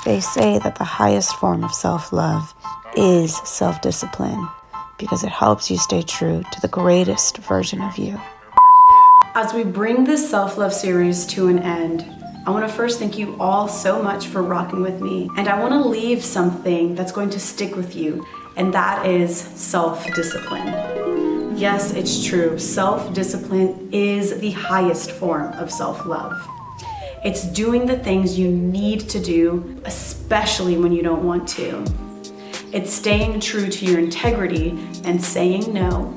They say that the highest form of self-love is self-discipline because it helps you stay true to the greatest version of you. As we bring this self-love series to an end, I want to first thank you all so much for rocking with me. And I want to leave something that's going to stick with you, and that is self-discipline. Yes, it's true. Self-discipline is the highest form of self-love. It's doing the things you need to do, especially when you don't want to. It's staying true to your integrity and saying no.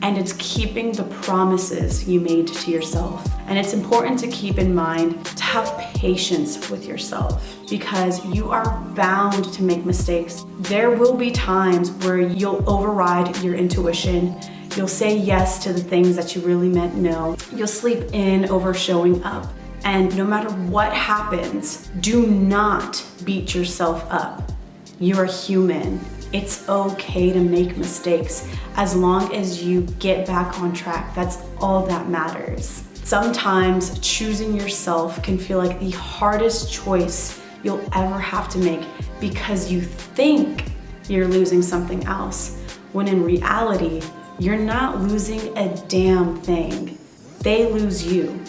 And it's keeping the promises you made to yourself. And it's important to keep in mind to have patience with yourself because you are bound to make mistakes. There will be times where you'll override your intuition. You'll say yes to the things that you really meant no. You'll sleep in over showing up. And no matter what happens, do not beat yourself up. You're human. It's okay to make mistakes as long as you get back on track. That's all that matters. Sometimes choosing yourself can feel like the hardest choice you'll ever have to make because you think you're losing something else, when in reality, you're not losing a damn thing. They lose you.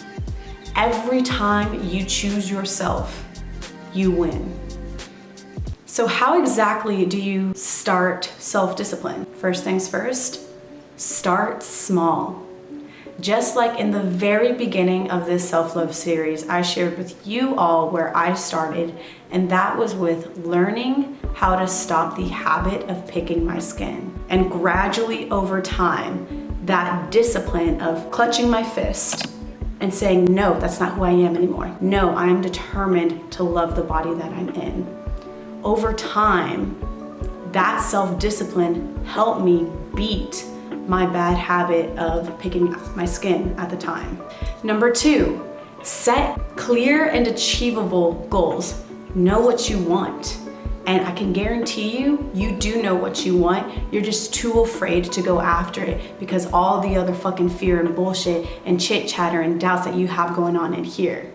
Every time you choose yourself, you win. So how exactly do you start self-discipline? First things first, start small. Just like in the very beginning of this self-love series, I shared with you all where I started, and that was with learning how to stop the habit of picking my skin. And gradually over time, that discipline of clutching my fist and saying, no, that's not who I am anymore. No, I am determined to love the body that I'm in. Over time, that self-discipline helped me beat my bad habit of picking my skin at the time. Number 2, set clear and achievable goals. Know what you want. And I can guarantee you, you do know what you want. You're just too afraid to go after it because all the other fucking fear and bullshit and chit chatter and doubts that you have going on in here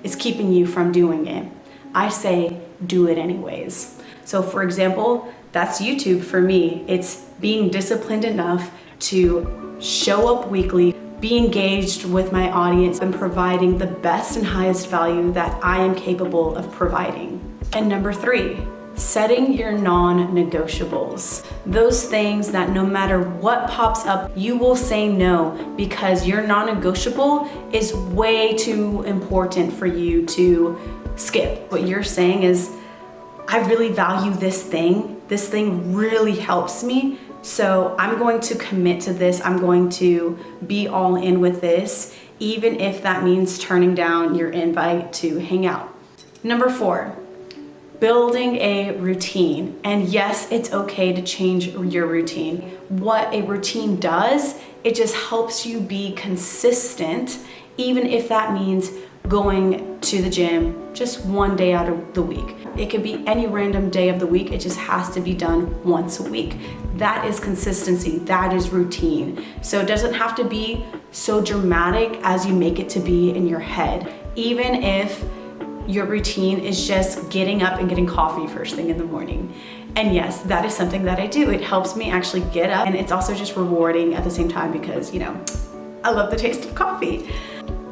is keeping you from doing it. I say, do it anyways. So for example, that's YouTube for me. It's being disciplined enough to show up weekly, be engaged with my audience, and providing the best and highest value that I am capable of providing. And number 3, setting your non-negotiables. Those things that no matter what pops up, you will say no because your non-negotiable is way too important for you to skip. What you're saying is, I really value this thing. This thing really helps me. So I'm going to commit to this. I'm going to be all in with this, even if that means turning down your invite to hang out. Number 4, building a routine. And yes, it's okay to change your routine. What a routine does, it just helps you be consistent, even if that means going to the gym just one day out of the week. It could be any random day of the week. It just has to be done once a week. That is consistency. That is routine. So it doesn't have to be so dramatic as you make it to be in your head. Even if your routine is just getting up and getting coffee first thing in the morning. And yes, that is something that I do. It helps me actually get up, and it's also just rewarding at the same time because, you know, I love the taste of coffee.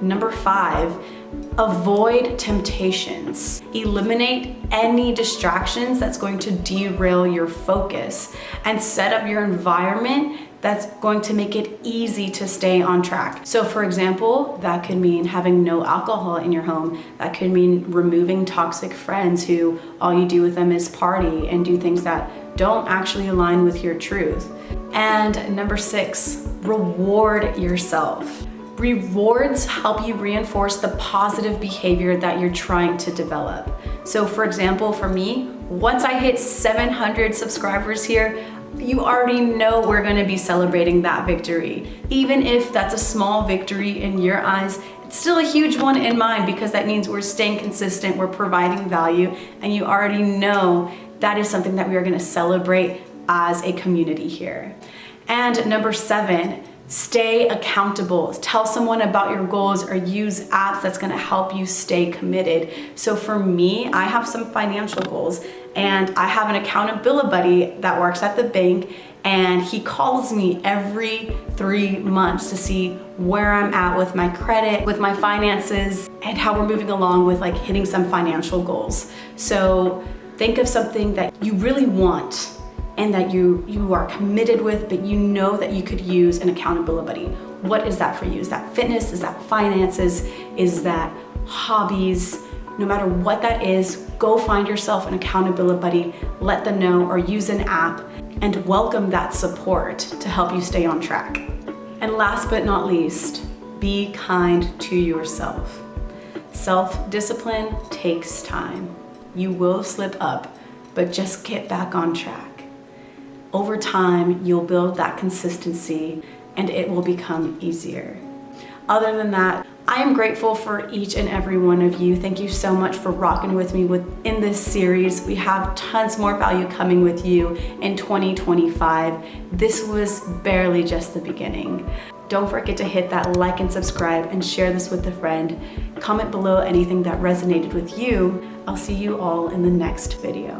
Number 5, avoid temptations. Eliminate any distractions that's going to derail your focus and set up your environment that's going to make it easy to stay on track. So for example, that could mean having no alcohol in your home. That could mean removing toxic friends who all you do with them is party and do things that don't actually align with your truth. And number 6, reward yourself. Rewards help you reinforce the positive behavior that you're trying to develop. So for example, for me, once I hit 700 subscribers here, you already know we're gonna be celebrating that victory. Even if that's a small victory in your eyes, it's still a huge one in mine because that means we're staying consistent, we're providing value, and you already know that is something that we are gonna celebrate as a community here. And number 7, Stay accountable. Tell someone about your goals or use apps that's gonna help you stay committed. So for me, I have some financial goals and I have an accountability buddy that works at the bank, and he calls me every 3 months to see where I'm at with my credit, with my finances, and how we're moving along with like hitting some financial goals. So think of something that you really want and that you are committed with, but you know that you could use an accountability buddy. What is that for you? Is that fitness? Is that finances? Is that hobbies? No matter what that is, go find yourself an accountability buddy, let them know, or use an app, and welcome that support to help you stay on track. And last but not least, be kind to yourself. Self-discipline takes time. You will slip up, but just get back on track. Over time, you'll build that consistency and it will become easier. Other than that, I am grateful for each and every one of you. Thank you so much for rocking with me in this series. We have tons more value coming with you in 2025. This was barely just the beginning. Don't forget to hit that like and subscribe and share this with a friend. Comment below anything that resonated with you. I'll see you all in the next video.